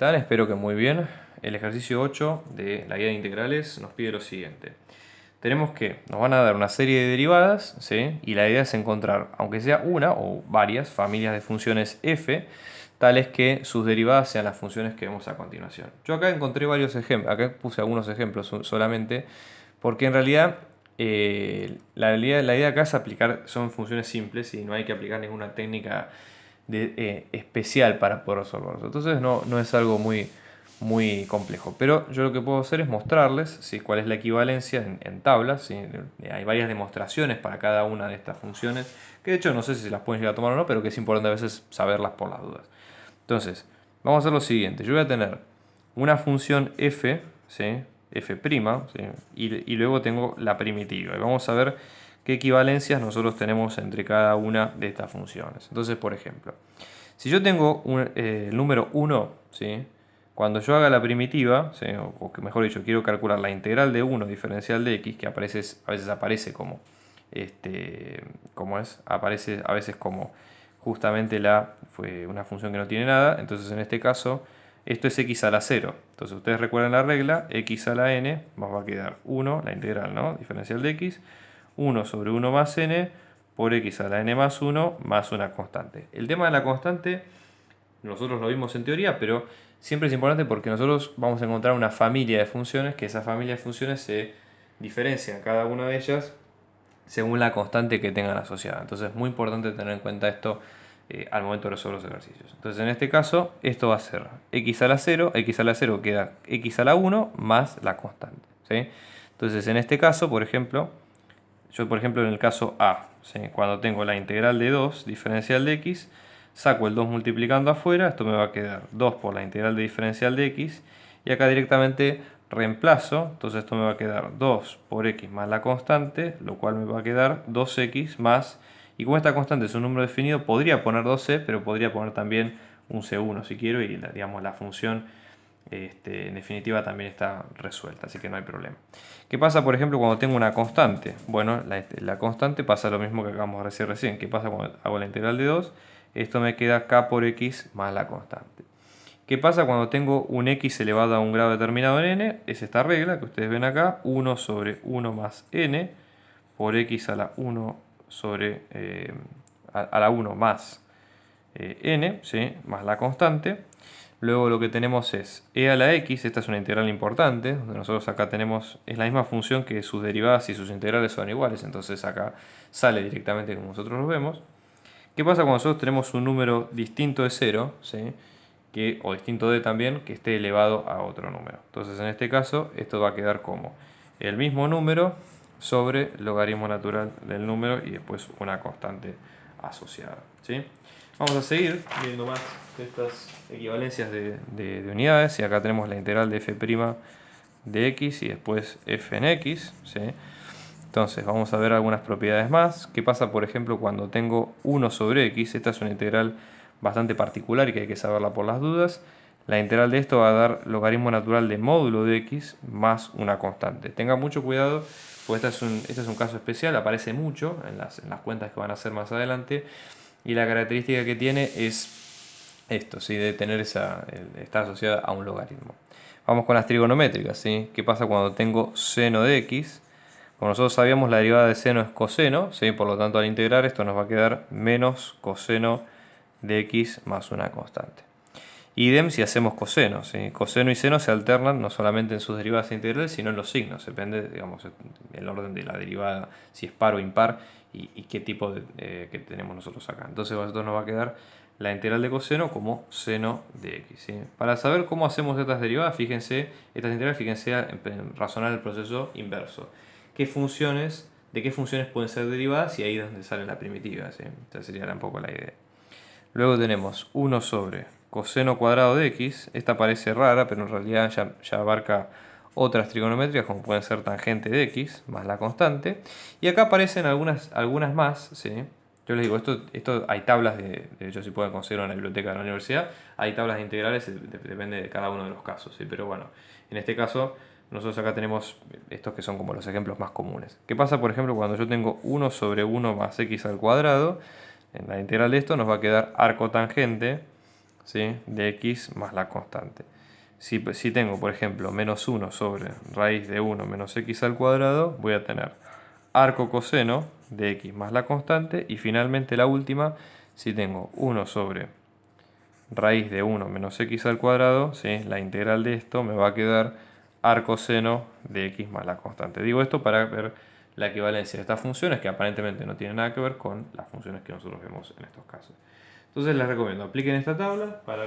están? Espero que muy bien. El ejercicio 8 de la guía de integrales nos pide lo siguiente. Tenemos que, nos van a dar una serie de derivadas, ¿sí? Y la idea es encontrar, aunque sea una o varias familias de funciones f, tales que sus derivadas sean las funciones que vemos a continuación. Yo acá encontré varios ejemplos, acá puse algunos ejemplos solamente, porque en realidad la idea acá es aplicar, son funciones simples y no hay que aplicar ninguna técnica especial para poder resolverlo. Entonces no es algo muy complejo. Pero yo lo que puedo hacer es mostrarles ¿sí? Cuál es la equivalencia en tablas. ¿sí? Hay varias demostraciones para cada una de estas funciones, que de hecho no sé si se las pueden llegar a tomar o no, pero que es importante a veces saberlas por las dudas. Entonces, vamos a hacer lo siguiente. Yo voy a tener una función f, ¿sí? F', ¿sí? Y luego tengo la primitiva. Y vamos a ver qué equivalencias nosotros tenemos entre cada una de estas funciones. Entonces, por ejemplo, si yo tengo el número 1, ¿sí? Cuando yo haga la primitiva, ¿sí? O que mejor dicho, quiero calcular la integral de 1 diferencial de x, que a veces aparece como, ¿cómo es? Aparece a veces como justamente fue una función que no tiene nada, entonces en este caso esto es x a la 0. Entonces ustedes recuerdan la regla, x a la n nos va a quedar 1, la integral, ¿no? Diferencial de x, 1 sobre 1 más n por x a la n más 1 más una constante. El tema de la constante nosotros lo vimos en teoría, pero siempre es importante porque nosotros vamos a encontrar una familia de funciones, que esa familia de funciones se diferencian cada una de ellas según la constante que tengan asociada. Entonces es muy importante tener en cuenta esto al momento de resolver los ejercicios. Entonces en este caso esto va a ser x a la 0, x a la 0 queda x a la 1 más la constante. ¿sí? Entonces en este caso, por ejemplo, yo por ejemplo en el caso A, ¿sí? Cuando tengo la integral de 2 diferencial de x, saco el 2 multiplicando afuera, esto me va a quedar 2 por la integral de diferencial de x, y acá directamente reemplazo, entonces esto me va a quedar 2 por x más la constante, lo cual me va a quedar 2x más, y como esta constante es un número definido, podría poner 2c, pero podría poner también un c1 si quiero, y digamos la función en definitiva también está resuelta, así que no hay problema. ¿Qué pasa, por ejemplo, cuando tengo una constante? Bueno, la constante pasa lo mismo que acabamos de decir recién. ¿Qué pasa cuando hago la integral de 2? Esto me queda k por x más la constante. ¿Qué pasa cuando tengo un x elevado a un grado determinado en n? Es esta regla que ustedes ven acá, 1 sobre 1 más n por x a la 1 sobre a la 1 más n, ¿sí? Más la constante. Luego lo que tenemos es e a la x, esta es una integral importante, donde nosotros acá tenemos, es la misma función que sus derivadas y sus integrales son iguales, entonces acá sale directamente como nosotros lo vemos. ¿Qué pasa cuando nosotros tenemos un número distinto de 0, ¿sí? O distinto de también, que esté elevado a otro número? Entonces en este caso esto va a quedar como el mismo número sobre logaritmo natural del número y después una constante asociada. ¿sí? Vamos a seguir viendo más de estas equivalencias de unidades. Y acá tenemos la integral de f' de x y después f en x. ¿sí? Entonces vamos a ver algunas propiedades más. ¿Qué pasa, por ejemplo, cuando tengo 1 sobre x? Esta es una integral bastante particular y que hay que saberla por las dudas. La integral de esto va a dar logaritmo natural de módulo de x más una constante. Tengan mucho cuidado, porque este es un caso especial, aparece mucho en las cuentas que van a hacer más adelante. Y la característica que tiene es esto, ¿sí? De tener estar asociada a un logaritmo. Vamos con las trigonométricas. ¿sí? ¿Qué pasa cuando tengo seno de x? Como nosotros sabíamos, la derivada de seno es coseno, ¿sí? Por lo tanto al integrar esto nos va a quedar menos coseno de x más una constante. Idem si hacemos coseno. ¿sí? Coseno y seno se alternan no solamente en sus derivadas integrales, sino en los signos. Depende, digamos, el orden de la derivada, si es par o impar, y qué tipo que tenemos nosotros acá. Entonces a nosotros nos va a quedar la integral de coseno como seno de x. ¿sí? Para saber cómo hacemos estas derivadas, fíjense, estas integrales, fíjense en razonar el proceso inverso. ¿De qué funciones pueden ser derivadas? Y ahí es donde sale la primitiva. ¿sí? Esta sería un poco la idea. Luego tenemos 1 sobre coseno cuadrado de x. Esta parece rara, pero en realidad ya abarca otras trigonométricas, como pueden ser tangente de x más la constante. Y acá aparecen algunas más. ¿sí? Yo les digo, esto hay tablas, de hecho si pueden conseguirlo en la biblioteca de la universidad, hay tablas de integrales, depende de cada uno de los casos. ¿sí? Pero bueno, en este caso nosotros acá tenemos estos que son como los ejemplos más comunes. ¿Qué pasa, por ejemplo, cuando yo tengo 1 sobre 1 más x al cuadrado? En la integral de esto nos va a quedar arco tangente ¿sí? De x más la constante. Si tengo, por ejemplo, menos 1 sobre raíz de 1 menos x al cuadrado, voy a tener arco coseno de x más la constante. Y finalmente la última, si tengo 1 sobre raíz de 1 menos x al cuadrado, ¿sí? La integral de esto me va a quedar arco seno de x más la constante. Digo esto para ver la equivalencia de estas funciones que aparentemente no tienen nada que ver con las funciones que nosotros vemos en estos casos. Entonces les recomiendo, apliquen esta tabla para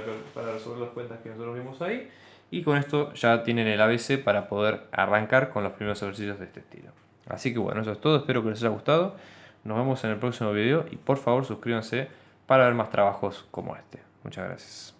resolver las cuentas que nosotros vimos ahí, y con esto ya tienen el ABC para poder arrancar con los primeros ejercicios de este estilo. Así que bueno, eso es todo, espero que les haya gustado. Nos vemos en el próximo video y por favor suscríbanse para ver más trabajos como este. Muchas gracias.